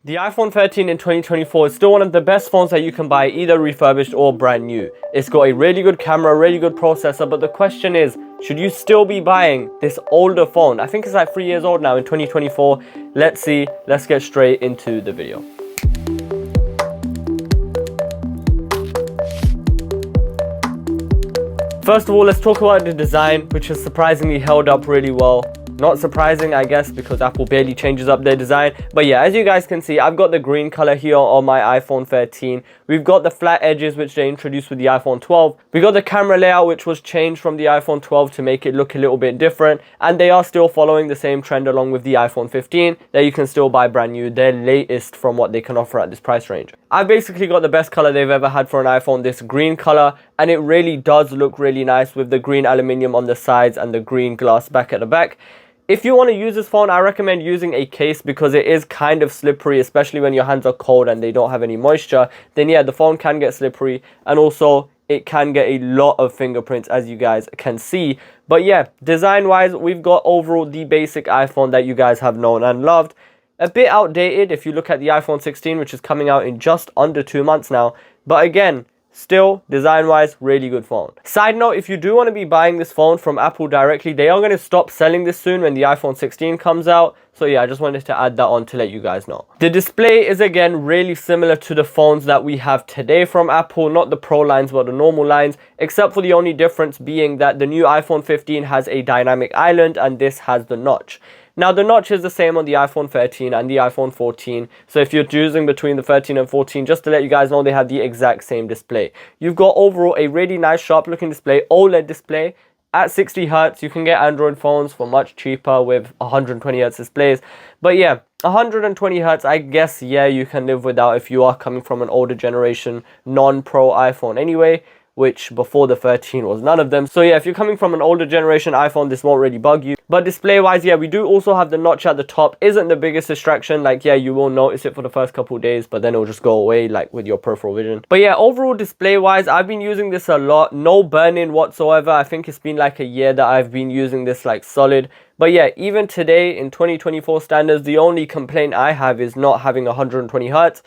The iPhone 13 in 2024 is still one of the best phones that you can buy, either refurbished or brand new. It's got a really good camera, really good processor, but the question is, should you still be buying this older phone? I think it's like 3 years old now in 2024. Let's see, let's get straight into the video. First of all, let's talk about the design, which has surprisingly held up really well. Not surprising, I guess, because Apple barely changes up their design. But yeah, as you guys can see, I've got the green color here on my iPhone 13. We've got the flat edges, which they introduced with the iPhone 12. We got the camera layout, which was changed from the iPhone 12 to make it look a little bit different. And they are still following the same trend along with the iPhone 15 that you can still buy brand new. Their latest from what they can offer at this price range. I've basically got the best color they've ever had for an iPhone, this green color. And it really does look really nice with the green aluminium on the sides and the green glass back at the back. If you want to use this phone, I recommend using a case because it is kind of slippery, especially when your hands are cold and they don't have any moisture. Then yeah, the phone can get slippery, and also it can get a lot of fingerprints, as you guys can see. But yeah, design wise, we've got overall the basic iPhone that you guys have known and loved. A bit outdated if you look at the iPhone 16, which is coming out in just under 2 months now. But again, still, design-wise, really good phone. Side note, if you do want to be buying this phone from Apple directly, they are going to stop selling this soon when the iPhone 16 comes out. So yeah, I just wanted to add that on to let you guys know. The display is again really similar to the phones that we have today from Apple, not the Pro lines but the normal lines, except for the only difference being that the new iPhone 15 has a dynamic island and this has the notch. Now, the notch is the same on the iPhone 13 and the iPhone 14. So if you're choosing between the 13 and 14, just to let you guys know, they have the exact same display. You've got overall a really nice, sharp-looking display, OLED display. At 60 Hz, you can get Android phones for much cheaper with 120 Hz displays. But yeah, 120 Hz, I guess, yeah, you can live without if you are coming from an older generation, non-Pro iPhone anyway, which before the 13 was none of them. So yeah, if you're coming from an older generation iPhone, this won't really bug you. But display wise, yeah, we do also have the notch at the top. Isn't the biggest distraction. Like, yeah, you will notice it for the first couple of days, but then it'll just go away, like with your peripheral vision. But yeah, overall display wise, I've been using this a lot. No burn-in whatsoever. I think it's been like a year that I've been using this like solid. But yeah, even today in 2024 standards, the only complaint I have is not having 120 Hz.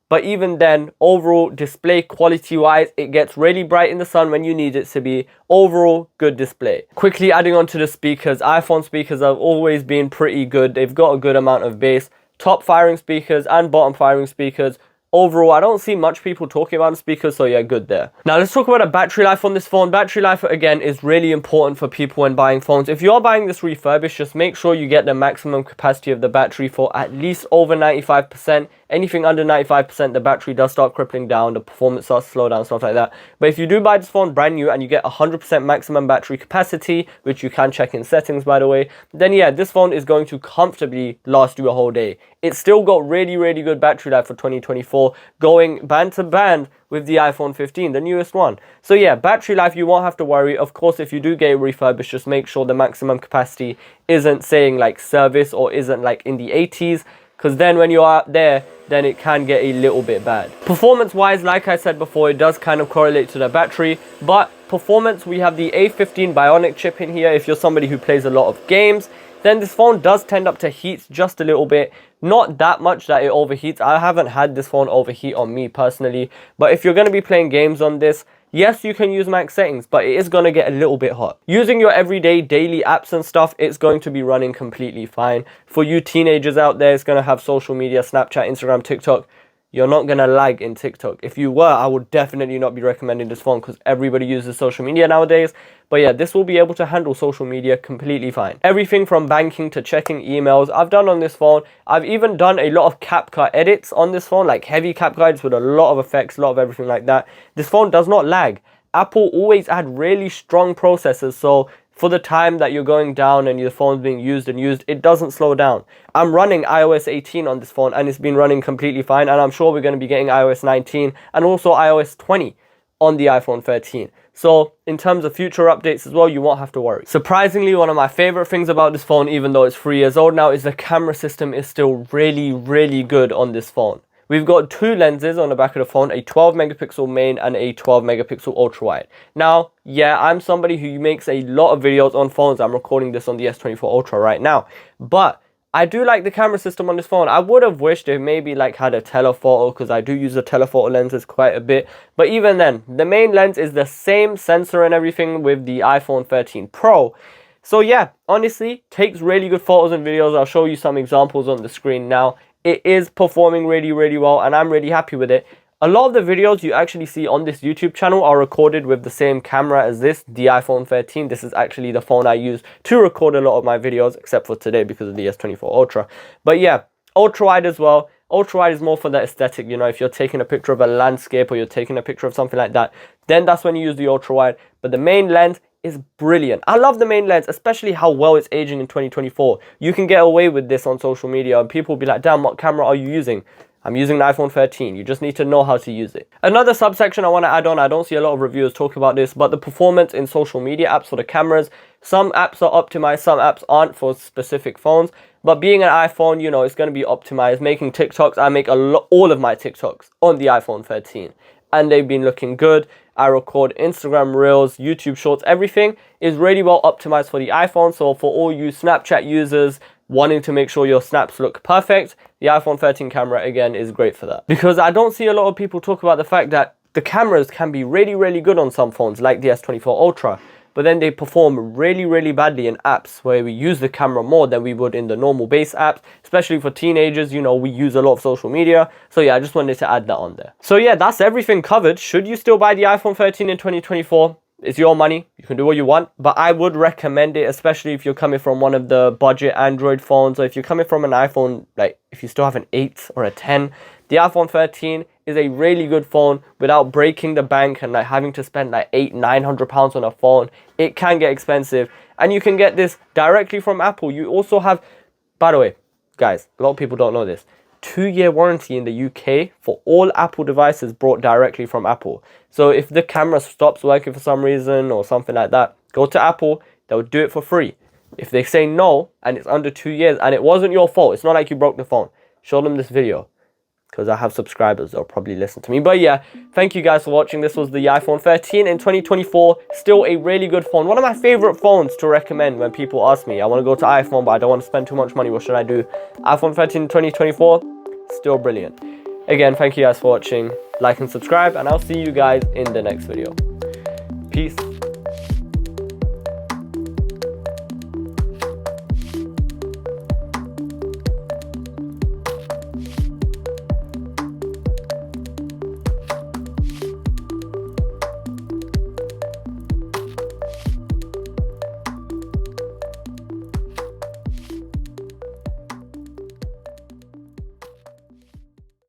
But even then, overall display quality wise, it gets really bright in the sun when you need it to be. Overall, good display. Quickly adding on to the speakers, iPhone speakers have always been pretty good. They've got a good amount of bass. Top firing speakers and bottom firing speakers. Overall, I don't see much people talking about the speakers, so yeah, good there. Now, let's talk about the battery life on this phone. Battery life, again, is really important for people when buying phones. If you're buying this refurbished, just make sure you get the maximum capacity of the battery for at least over 95%. Anything under 95%, the battery does start crippling down, the performance starts to slow down, stuff like that. But if you do buy this phone brand new and you get 100% maximum battery capacity, which you can check in settings, by the way, then yeah, this phone is going to comfortably last you a whole day. It's still got really, really good battery life for 2024, going band to band with the iPhone 15, the newest one. So yeah, battery life, you won't have to worry. Of course, if you do get it refurbished, just make sure the maximum capacity isn't saying like service or isn't like in the 80s. Because then when you are there, then it can get a little bit bad. Performance wise, like I said before, it does kind of correlate to the battery. But performance, we have the A15 Bionic chip in here. If you're somebody who plays a lot of games, then this phone does tend up to heat just a little bit. Not that much that it overheats. I haven't had this phone overheat on me personally. But if you're going to be playing games on this, yes, you can use max settings, but it is going to get a little bit hot. Using your everyday daily apps and stuff, it's going to be running completely fine. For you teenagers out there, it's going to have social media, Snapchat, Instagram, TikTok. You're not going to lag in TikTok. If you were, I would definitely not be recommending this phone because everybody uses social media nowadays. But yeah, this will be able to handle social media completely fine. Everything from banking to checking emails, I've done on this phone. I've even done a lot of CapCut edits on this phone, like heavy CapCut edits with a lot of effects, a lot of everything like that. This phone does not lag. Apple always had really strong processors, so for the time that you're going down and your phone's being used and used, it doesn't slow down. I'm running iOS 18 on this phone and it's been running completely fine, and I'm sure we're going to be getting iOS 19 and also iOS 20 on the iPhone 13. So in terms of future updates as well, you won't have to worry. Surprisingly, one of my favorite things about this phone, even though it's 3 years old now, is the camera system is still really, really good on this phone. We've got two lenses on the back of the phone, a 12 megapixel main and a 12 megapixel ultra wide. Now, yeah, I'm somebody who makes a lot of videos on phones. I'm recording this on the S24 Ultra right now. But I do like the camera system on this phone. I would have wished it maybe like had a telephoto, because I do use the telephoto lenses quite a bit. But even then, the main lens is the same sensor and everything with the iPhone 13 Pro. So yeah, honestly, takes really good photos and videos. I'll show you some examples on the screen now. It is performing really well, and I'm really happy with it. A lot of the videos you actually see on this YouTube channel are recorded with the same camera as this, the iPhone 13. This is actually the phone I use to record a lot of my videos, except for today because of the S24 Ultra. But yeah, ultra wide as well. Ultra wide is more for the aesthetic, you know, if you're taking a picture of a landscape or you're taking a picture of something like that, then that's when you use the ultra wide. But the main lens is brilliant. I love the main lens, especially how well it's aging in 2024. You can get away with this on social media and people will be like, damn, what camera are you using? I'm using the iPhone 13. You just need to know how to use it. Another subsection I want to add on, I don't see a lot of reviewers talk about this, but the performance in social media apps for the cameras. Some apps are optimized, some apps aren't for specific phones. But being an iPhone, you know, it's going to be optimized. Making TikToks, I make all of my TikToks on the iPhone 13. And they've been looking good. I record Instagram Reels, YouTube Shorts, everything is really well optimized for the iPhone. So for all you Snapchat users wanting to make sure your snaps look perfect, the iPhone 13 camera again is great for that. Because I don't see a lot of people talk about the fact that the cameras can be really good on some phones like the S24 Ultra, but then they perform really badly in apps where we use the camera more than we would in the normal base apps, especially for teenagers. You know, we use a lot of social media. So yeah, I just wanted to add that on there. So yeah, that's everything covered. Should you still buy the iPhone 13 in 2024? It's your money. You can do what you want, but I would recommend it, especially if you're coming from one of the budget Android phones, or if you're coming from an iPhone, like if you still have an 8 or a 10, the iPhone 13 is a really good phone without breaking the bank and like having to spend like £800-900 on a phone. It can get expensive, and you can get this directly from Apple. You also have, by the way, guys, a lot of people don't know this, 2-year warranty in the UK for all Apple devices brought directly from Apple. So if the camera stops working for some reason or something like that, go to Apple, they'll do it for free. If they say no and it's under 2 years and it wasn't your fault, it's not like you broke the phone, show them this video, because I have subscribers, they'll probably listen to me. But yeah, thank you guys for watching. This was the iPhone 13 in 2024. Still a really good phone. One of my favorite phones to recommend when people ask me, I want to go to iPhone, but I don't want to spend too much money. What should I do? iPhone 13 in 2024, still brilliant. Again, thank you guys for watching. Like and subscribe, and I'll see you guys in the next video. Peace.